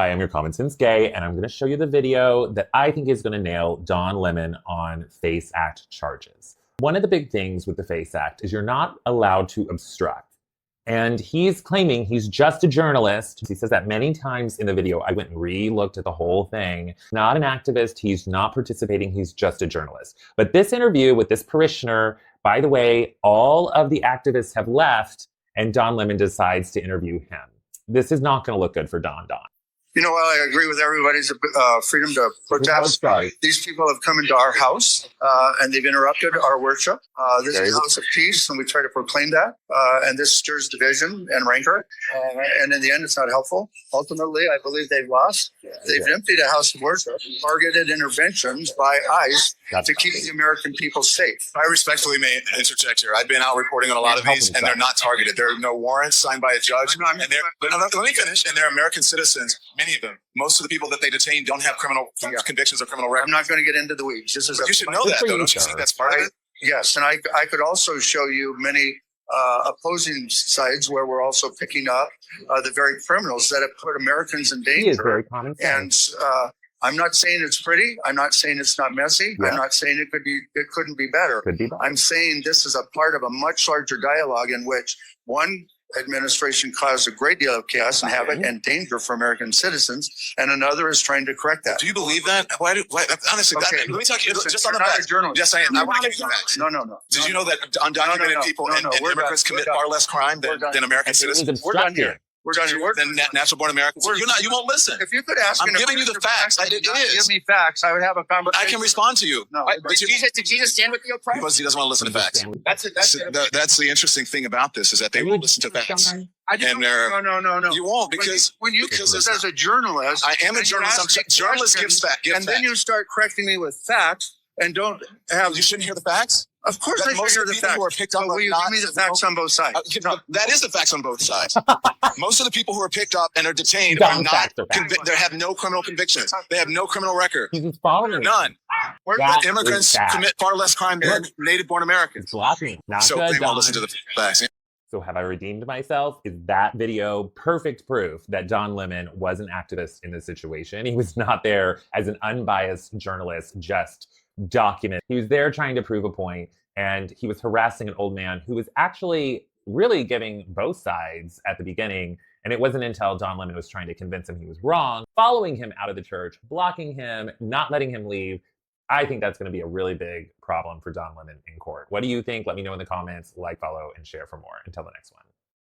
Hi, I'm your Common Sense Gay, and I'm going to show you the video that I think is going to nail Don Lemon on FACE Act charges. One of the big things with the FACE Act is you're not allowed to obstruct. And he's claiming he's just a journalist. He says that many times in the video. I went and re-looked at the whole thing. Not an activist, he's not participating, he's just a journalist. But this interview with this parishioner, by the way, all of the activists have left, and Don Lemon decides to interview him. This is not going to look good for Don. You know, I agree with everybody's freedom to protest. These people have come into our house and they've interrupted our worship. This is a house of peace, and we try to proclaim that. And this stirs division and rancor. And in the end, it's not helpful. Ultimately, I believe they've lost. They've emptied a house of worship, targeted interventions by ICE to keep the American people safe. I respectfully may interject here. I've been out reporting on a lot of these, and they're not targeted. There are no warrants signed by a judge. Let me finish. And they're American citizens. Many of them. Most of the people that they detain don't have criminal convictions or criminal records. I'm not going to get into the weeds. You should know that, though. Don't you think that's part of it? Yes, and I could also show you many opposing sides where we're also picking up the very criminals that have put Americans in danger. He is very common sense. And I'm not saying it's pretty. I'm not saying it's not messy. I'm not saying it couldn't be better. I'm saying this is a part of a much larger dialogue in which one administration caused a great deal of chaos and havoc and danger for American citizens, and another is trying to correct that. Do you believe that? Honestly, let me talk to you just on the facts. Yes, I am. I want to give you facts. No. Did you know that undocumented people and immigrants commit far less crime than American citizens? We're done here. We're done here. Than natural-born Americans. You won't listen. If you could ask, I'm giving you the facts. It is. Give me facts. I would have a conversation. I can respond to you. No, did Jesus stand with the oppressed? Because he doesn't want to listen to facts. That's the interesting thing about this, is that they won't listen to facts. No. You won't, because as a journalist, I am a journalist. Journalists give facts, and then you start correcting me with facts and don't have. You shouldn't hear the facts. Of course, I should hear the facts. Who are picked up will you give me the facts on both sides? That is the facts on both sides. Most of the people who are picked up and are detained are not convicted. They have no criminal convictions. They have no criminal record. None. Immigrants commit far less crime than native-born Americans. So they won't listen to the facts. So have I redeemed myself? Is that video perfect proof that Don Lemon was an activist in this situation? He was not there as an unbiased journalist, just document. He was there trying to prove a point, and he was harassing an old man who was actually really giving both sides at the beginning. And it wasn't until Don Lemon was trying to convince him he was wrong, following him out of the church, blocking him, not letting him leave. I think that's going to be a really big problem for Don Lemon in court. What do you think? Let me know in the comments. Like, follow, and share for more. Until the next one.